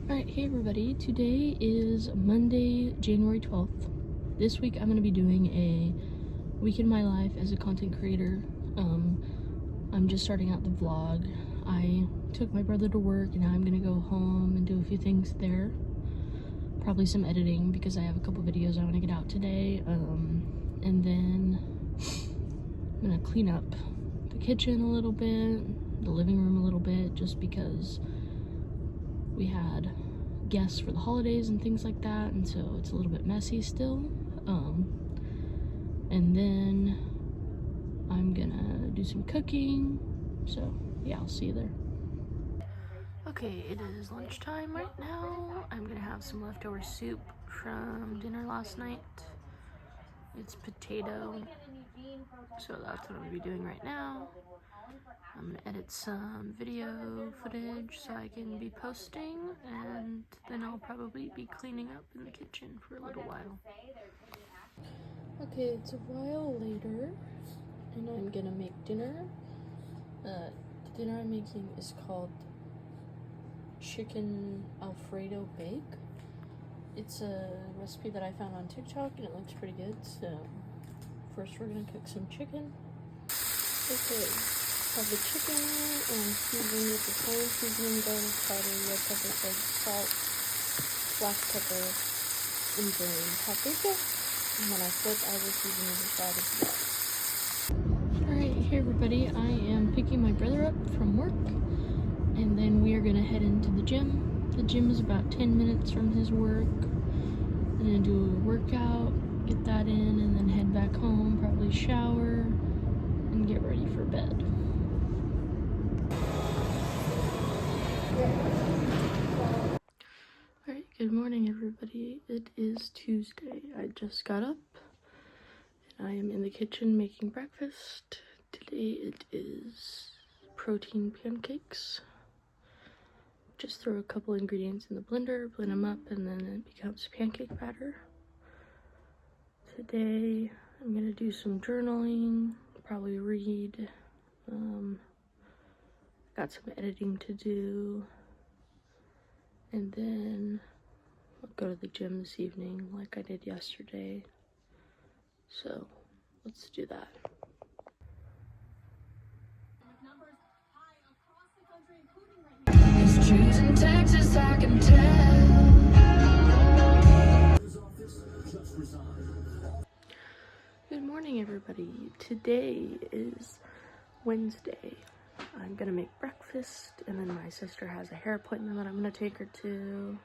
Alright, hey everybody. Today is Monday, January 12th. This week I'm going to be doing a week in my life as a content creator. I'm just starting out the vlog. I took my brother to work and now I'm going to go home and do a few things there. Probably some editing because I have a couple videos I want to get out today. And then I'm going to clean up the kitchen a little bit, the living room a little bit, just because we had guests for the holidays and things like that, and so it's a little bit messy still. And then I'm gonna do some cooking, so yeah, I'll see you there. Okay, it is lunchtime right now. I'm gonna have some leftover soup from dinner last night. It's potato, so that's what I'm gonna be doing right now. I'm gonna edit some video footage so I can be posting, and then I'll probably be cleaning up in the kitchen for a little while. Okay, it's a while later, and I'm gonna make dinner. The dinner I'm making is called chicken Alfredo bake. It's a recipe that I found on TikTok, and it looks pretty good. So first we're gonna cook some chicken. Okay. Have the chicken and season with the same seasoning, garlic powder, red pepper, salt, black pepper, and then paprika. And when I flip, I will season the other side as well. Alright, hey everybody, I am picking my brother up from work, and then we are going to head into the gym. The gym is about 10 minutes from his work. I'm going to do a workout, get that in, and then head back home, probably shower, and get ready for bed. Alright, good morning everybody. It is Tuesday. I just got up and I am in the kitchen making breakfast. Today it is protein pancakes. Just throw a couple ingredients in the blender, blend them up, and then it becomes pancake batter. Today I'm going to do some journaling, probably read. Got some editing to do. And then I'll go to the gym this evening like I did yesterday. So let's do that. It's trees in Texas, I can tell. Good morning everybody. Today is Wednesday. I'm gonna make breakfast, and then my sister has a hair appointment that I'm gonna take her to.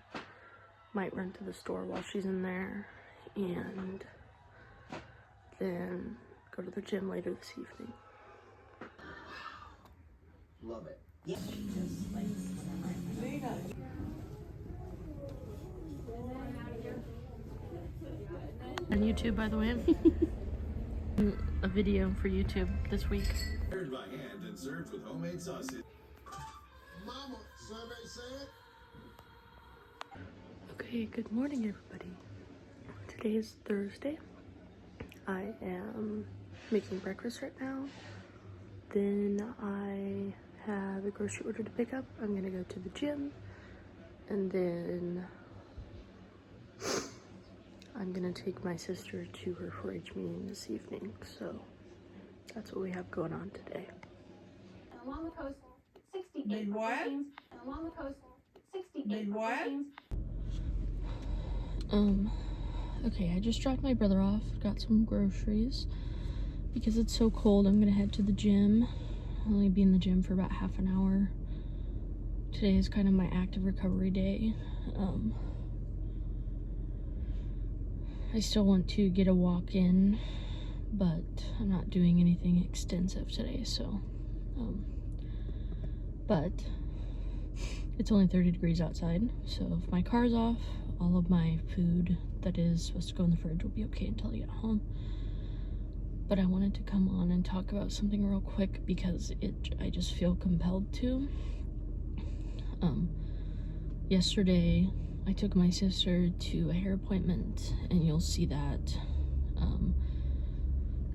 Might run to the store while she's in there, and then go to the gym later this evening. Love it. Yeah. On YouTube, by the way. A video for YouTube this week. Prepared by hand and served with homemade sausage. Mama, survey said. Okay, good morning everybody. Today is Thursday. I am making breakfast right now. Then I have a grocery order to pick up. I'm gonna go to the gym, and then I'm gonna take my sister to her 4-H meeting this evening. So that's what we have going on today. Along the coast, 68 proteins. And along the coast, 68 proteins. Okay, I just dropped my brother off, got some groceries. Because it's so cold, I'm gonna head to the gym. I'll only be in the gym for about half an hour. Today is kind of my active recovery day. I still want to get a walk in, but I'm not doing anything extensive today, so, but it's only 30 degrees outside, so if my car's off, all of my food that is supposed to go in the fridge will be okay until I get home. But I wanted to come on and talk about something real quick because I just feel compelled to. Yesterday, I took my sister to a hair appointment, and you'll see that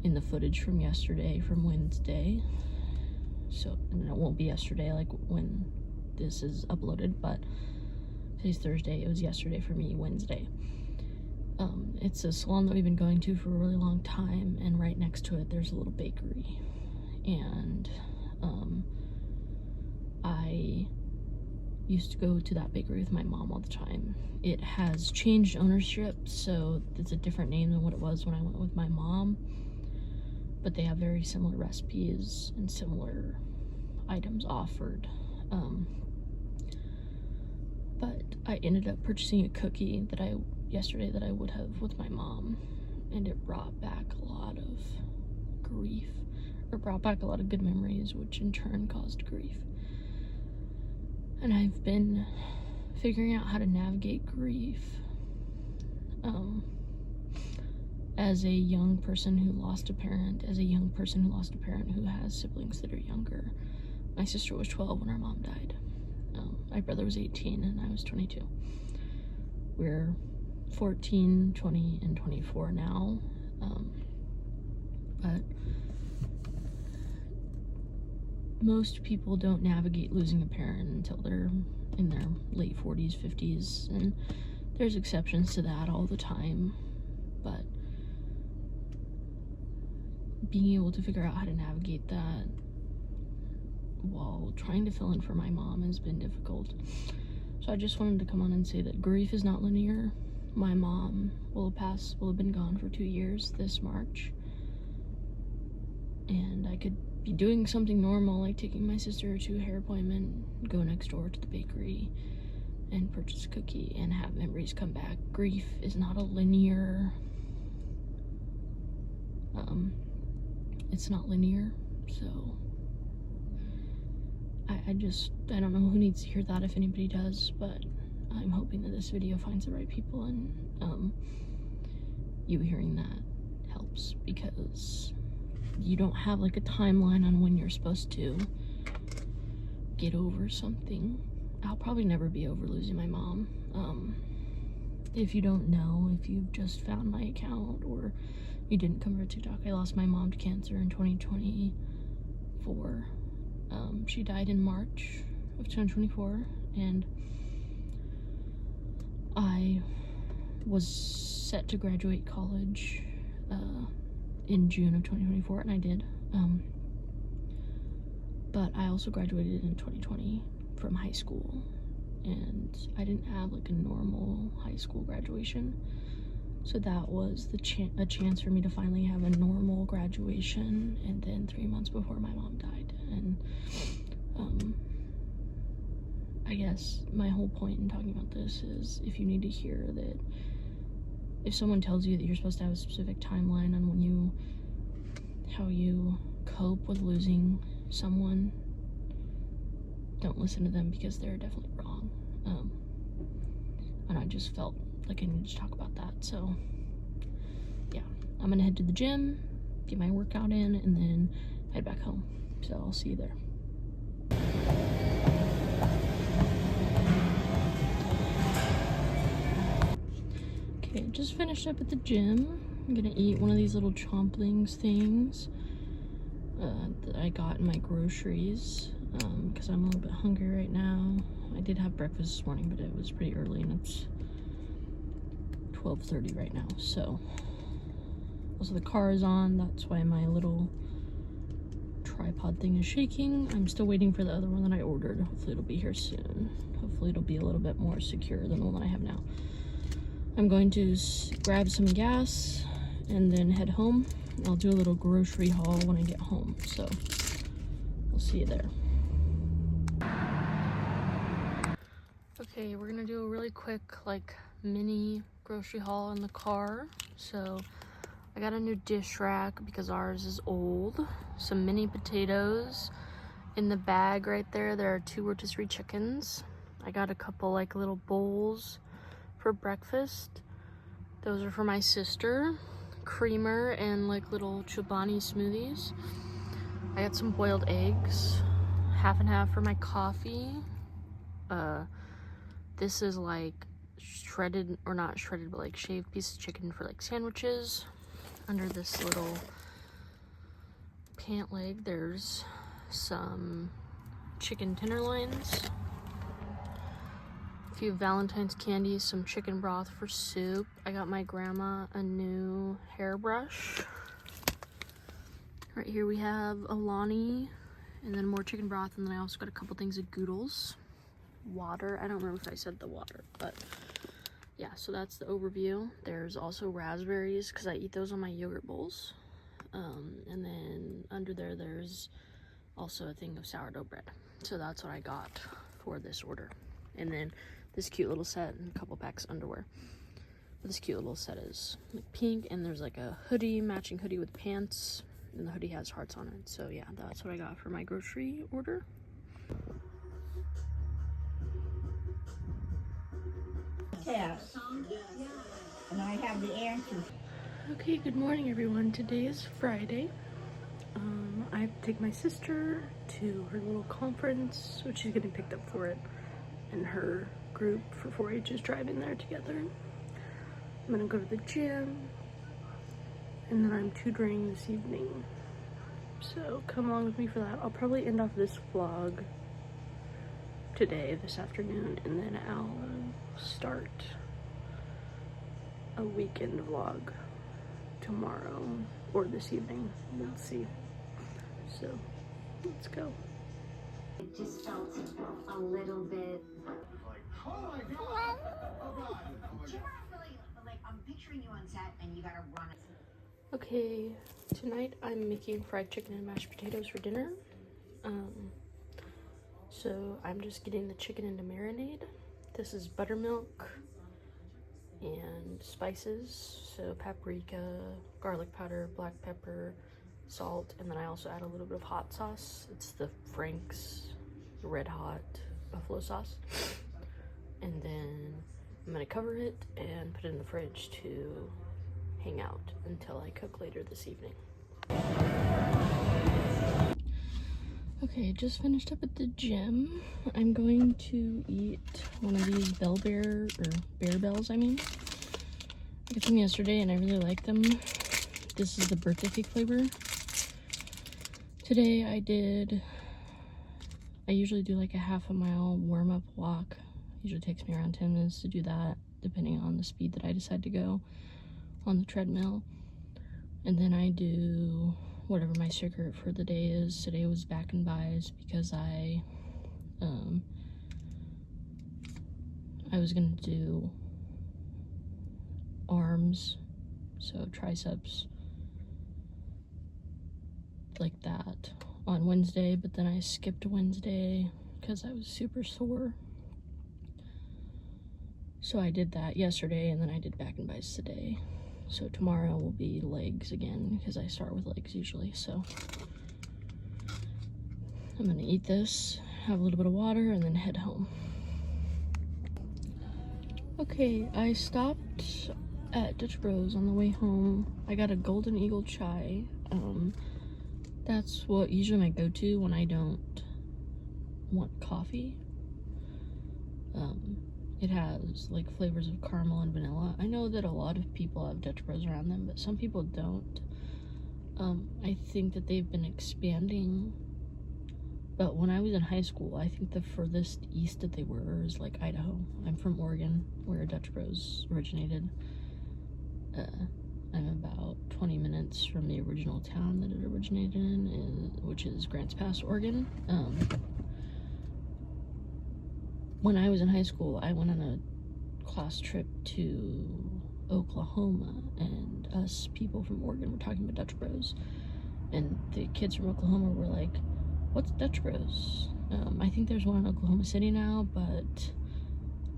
in the footage from yesterday, from Wednesday. So, and it won't be yesterday, like when this is uploaded, but Today's Thursday. It was yesterday for me, Wednesday. It's a salon that we've been going to for a really long time, and right next to it there's a little bakery. And I used to go to that bakery with my mom all the time. It has changed ownership, so it's a different name than what it was when I went with my mom, but they have very similar recipes and similar items offered. But I ended up purchasing a cookie yesterday that I would have with my mom, and it brought back a lot of grief, or brought back a lot of good memories, which in turn caused grief. And I've been figuring out how to navigate grief as a young person who lost a parent, who has siblings that are younger. My sister was 12 when her mom died. My brother was 18 and I was 22. We're 14, 20, and 24 now. But most people don't navigate losing a parent until they're in their late 40s, 50s, and there's exceptions to that all the time. But being able to figure out how to navigate that while trying to fill in for my mom has been difficult. So I just wanted to come on and say that grief is not linear. My mom will have been gone for 2 years this March, and I could be doing something normal, like taking my sister to a hair appointment, go next door to the bakery and purchase a cookie and have memories come back. Grief is not a linear, it's not linear. So I don't know who needs to hear that, if anybody does, but I'm hoping that this video finds the right people, and you hearing that helps, because you don't have like a timeline on when you're supposed to get over something. I'll probably never be over losing my mom. If you don't know, if you've just found my account or you didn't come over to TikTok, I lost my mom to cancer in 2024. She died in March of 2024, and I was set to graduate college in June of 2024, and I did. But I also graduated in 2020 from high school, and I didn't have like a normal high school graduation. So that was a chance for me to finally have a normal graduation, and then 3 months before my mom died. And I guess my whole point in talking about this is, if you need to hear that, if someone tells you that you're supposed to have a specific timeline on how you cope with losing someone, don't listen to them, because they're definitely wrong. And I just felt like I needed to talk about that. So yeah, I'm gonna head to the gym, get my workout in, and then head back home. So I'll see you there. Okay, just finished up at the gym. I'm gonna eat one of these little chomplings things that I got in my groceries, because I'm a little bit hungry right now. I did have breakfast this morning, but it was pretty early, and it's 12:30 right now. So also the car is on, that's why my little tripod thing is shaking. I'm still waiting for the other one that I ordered. Hopefully it'll be here soon. Hopefully it'll be a little bit more secure than the one I have now. I'm going to grab some gas and then head home. I'll do a little grocery haul when I get home, so we'll see you there. Okay, we're gonna do a really quick like mini grocery haul in the car. So I got a new dish rack because ours is old. Some mini potatoes. In the bag right there, there are 2 rotisserie chickens. I got a couple like little bowls for breakfast. Those are for my sister. Creamer and like little Chobani smoothies. I got some boiled eggs, half and half for my coffee. This is like shredded, or not shredded, but like shaved piece of chicken for like sandwiches. Under this little pant leg, there's some chicken tenderloins. A few Valentine's candies, some chicken broth for soup. I got my grandma a new hairbrush. Right here we have Alani, and then more chicken broth, and then I also got a couple things of Goodles. Water, I don't remember if I said the water, but yeah, so that's the overview. There's also raspberries, because I eat those on my yogurt bowls. And then under there, there's also a thing of sourdough bread. So that's what I got for this order. And then this cute little set and a couple packs of underwear. But this cute little set is like pink, and there's like a hoodie, matching hoodie with pants, and the hoodie has hearts on it. So yeah, that's what I got for my grocery order. Test. And I have the answers. Okay, good morning everyone. Today is Friday. I have to take my sister to her little conference, which she's getting picked up for it, and her group for 4-H is driving there together. I'm gonna go to the gym, and then I'm tutoring this evening. So come along with me for that. I'll probably end off this vlog today, this afternoon, and then I'll start a weekend vlog tomorrow or this evening. We'll see. So let's go. It just felt a little bit. Oh my God! Oh God! You weren't really like, I'm picturing you on set and you gotta run it. Okay, tonight I'm making fried chicken and mashed potatoes for dinner. So I'm just getting the chicken into marinade. This is buttermilk and spices, so paprika, garlic powder, black pepper, salt, and then I also add a little bit of hot sauce. It's the Frank's Red Hot Buffalo sauce. And then I'm gonna cover it and put it in the fridge to hang out until I cook later this evening. Okay, just finished up at the gym. I'm going to eat one of these Bear Bells, I mean. I got them yesterday and I really like them. This is the birthday cake flavor. Today I usually do like a half a mile warm-up walk. Usually takes me around 10 minutes to do that, depending on the speed that I decide to go on the treadmill. And then I do whatever my circuit for the day is. Today was back and bis because I was gonna do arms, so triceps, like that on Wednesday, but then I skipped Wednesday because I was super sore. So I did that yesterday, and then I did back and bis today. So tomorrow will be legs again, because I start with legs usually. So I'm gonna eat this, have a little bit of water, and then head home. Okay, I stopped at Dutch Bros on the way home. I got a Golden Eagle chai. That's what usually my go-to when I don't want coffee. It has like flavors of caramel and vanilla. I know that a lot of people have Dutch Bros around them, but some people don't. I think that they've been expanding, but when I was in high school, I think the furthest east that they were is like Idaho. I'm from Oregon, where Dutch Bros originated. I'm about 20 minutes from the original town that it originated in, which is Grants Pass, Oregon. When I was in high school, I went on a class trip to Oklahoma, and us people from Oregon were talking about Dutch Bros. And the kids from Oklahoma were like, what's Dutch Bros? I think there's one in Oklahoma City now, but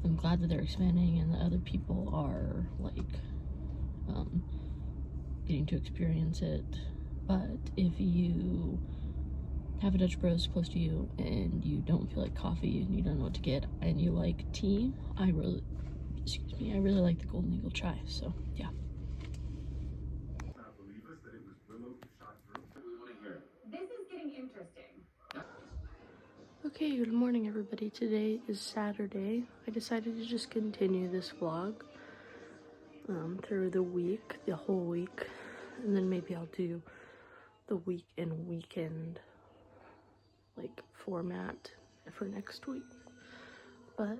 I'm glad that they're expanding and the other people are like getting to experience it. But if you have a Dutch Bros close to you and you don't feel like coffee and you don't know what to get and you like tea, I really like the Golden Eagle chai. So yeah. This is getting interesting. Okay, good morning everybody. Today is Saturday. I decided to just continue this vlog through the week, the whole week, and then maybe I'll do the week and weekend like format for next week. But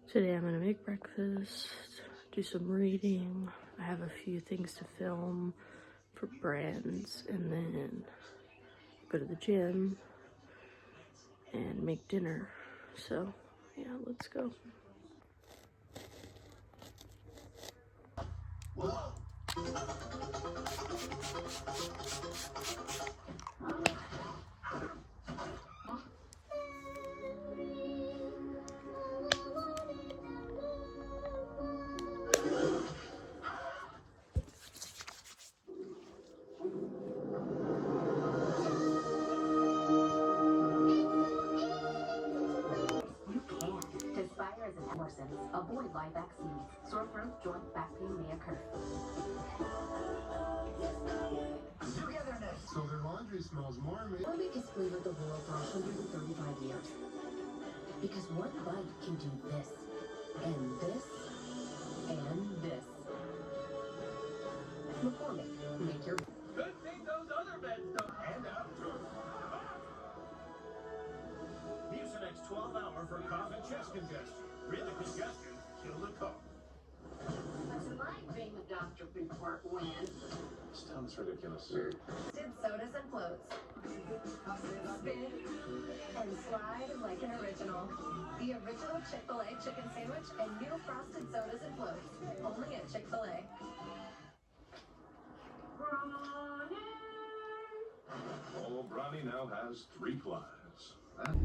Today I'm gonna make breakfast, do some reading. I have a few things to film for brands, and then go to the gym and make dinner. So yeah, let's go. Avoid live vaccines. Sore throat, joint, back pain may occur. Togetherness. So their laundry smells more amazing. Orbit has flavored the world for 135 years. Because one bite can do this, and this, and this. McCormick, make your... Good thing those other beds don't hand out. Mucinex 12 hour for cough and chest congestion. Rid the congestion, kill the cough. That's my dream of Dr. Report when Sounds ridiculous. did sodas and floats. Spin and slide like an original. The original Chick-fil-A chicken sandwich and new frosted sodas and floats. Only at Chick-fil-A. Old Bronny now has 3 clients.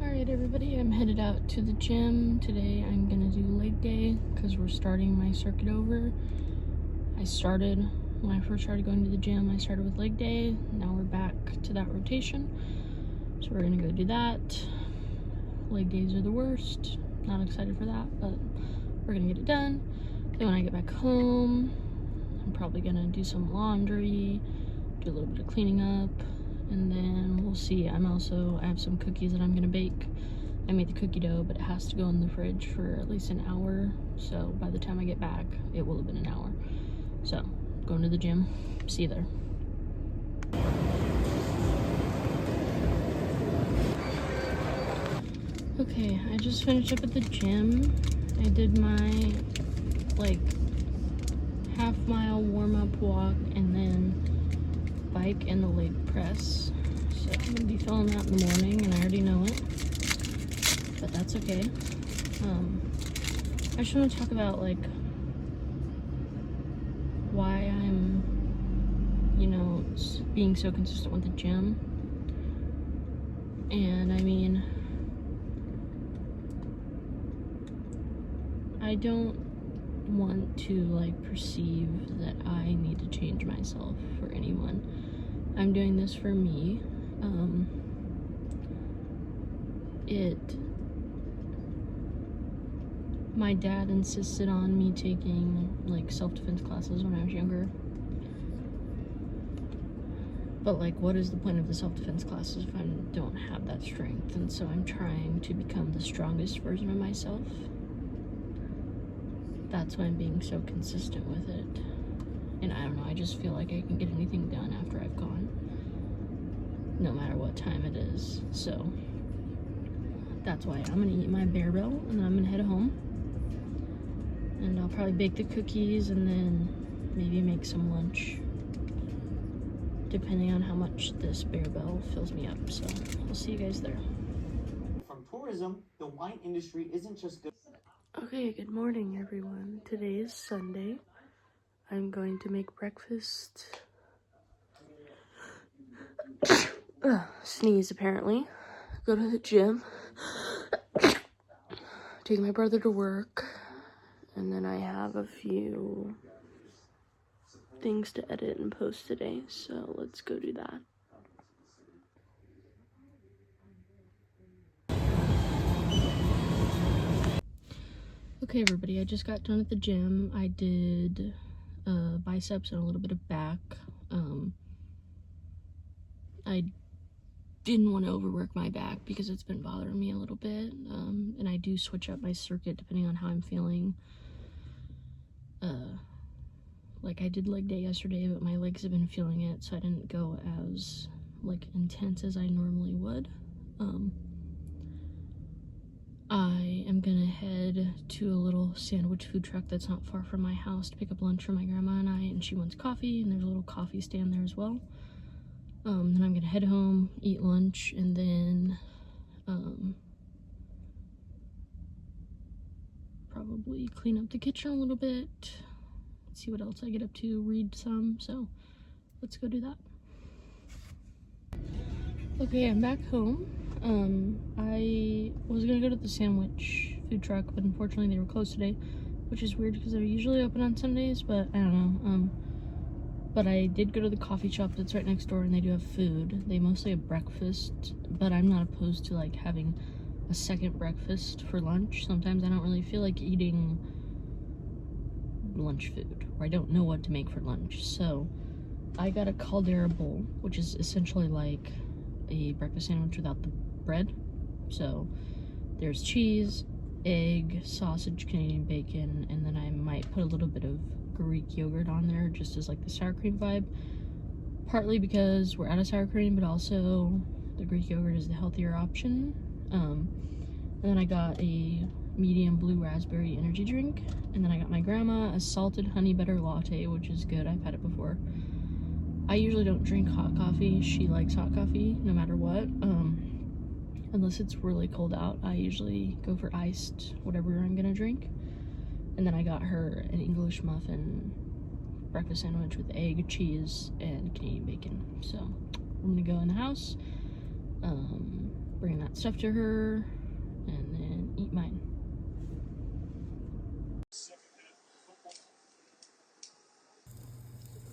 Alright everybody, I'm headed out to the gym. Today I'm gonna do leg day because we're starting my circuit over. When I first started going to the gym, I started with leg day. Now we're back to that rotation. So we're gonna go do that. Leg days are the worst. Not excited for that, but we're gonna get it done. Then when I get back home, I'm probably gonna do some laundry, do a little bit of cleaning up, and then we'll see. I have some cookies that I'm gonna bake. I made the cookie dough, but it has to go in the fridge for at least an hour. So by the time I get back, it will have been an hour. So, going to the gym. See you there. Okay, I just finished up at the gym. I did my half-mile warm-up walk and then bike and the leg press. So I'm gonna be filming that in the morning, and I already know it, but that's okay. I just want to talk about why I'm, being so consistent with the gym. And I mean, I don't want to perceive that I need to change myself for anyone. I'm doing this for me. My dad insisted on me taking self-defense classes when I was younger. But what is the point of the self-defense classes if I don't have that strength? And so I'm trying to become the strongest version of myself. That's why I'm being so consistent with it. And I don't know, I just feel like I can get anything done after I've gone, no matter what time it is. So that's why I'm gonna eat my bear bell, and then I'm gonna head home. And I'll probably bake the cookies and then maybe make some lunch, depending on how much this bear bell fills me up. So I'll see you guys there. From tourism, the wine industry isn't just good. Okay, good morning everyone. Today is Sunday. I'm going to make breakfast. Sneeze apparently. Go to the gym. Take my brother to work. And then I have a few things to edit and post today. So let's go do that. Okay everybody, I just got done at the gym. I did biceps and a little bit of back. I didn't want to overwork my back because it's been bothering me a little bit. And I do switch up my circuit depending on how I'm feeling. I did leg day yesterday, but my legs have been feeling it, so I didn't go as intense as I normally would. I am gonna head to a little sandwich food truck that's not far from my house to pick up lunch for my grandma and I, and she wants coffee, and there's a little coffee stand there as well. Then I'm gonna head home, eat lunch, and then probably clean up the kitchen a little bit, see what else I get up to, read some, so let's go do that. Okay, I'm back home. I was gonna go to the sandwich food truck, but unfortunately they were closed today, which is weird because they're usually open on Sundays, but I don't know. But I did go to the coffee shop that's right next door, and they do have food. They mostly have breakfast, but I'm not opposed to like having a second breakfast for lunch. Sometimes I don't really feel like eating lunch food, or I don't know what to make for lunch. So I got a Caldera bowl, which is essentially like a breakfast sandwich without the bread. So there's cheese, egg, sausage, Canadian bacon, and then I might put a little bit of Greek yogurt on there just as like the sour cream vibe, partly because we're out of sour cream, but also the Greek yogurt is the healthier option. And then I got a medium blue raspberry energy drink, and then I got my grandma a salted honey butter latte, which is good. I've had it before. I usually don't drink hot coffee. She likes hot coffee no matter what, unless it's really cold out. I usually go for iced whatever I'm gonna drink. And then I got her an English muffin breakfast sandwich with egg, cheese, and Canadian bacon. So I'm gonna go in the house, bring that stuff to her, and then eat mine.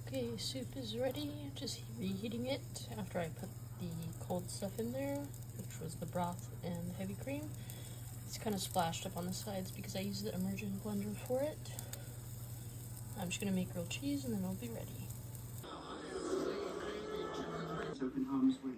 Okay, soup is ready. Just reheating it after I put the cold stuff in there, which was the broth and the heavy cream. It's kind of splashed up on the sides because I use the immersion blender for it. I'm just gonna make grilled cheese and then it'll be ready. So in harm's way.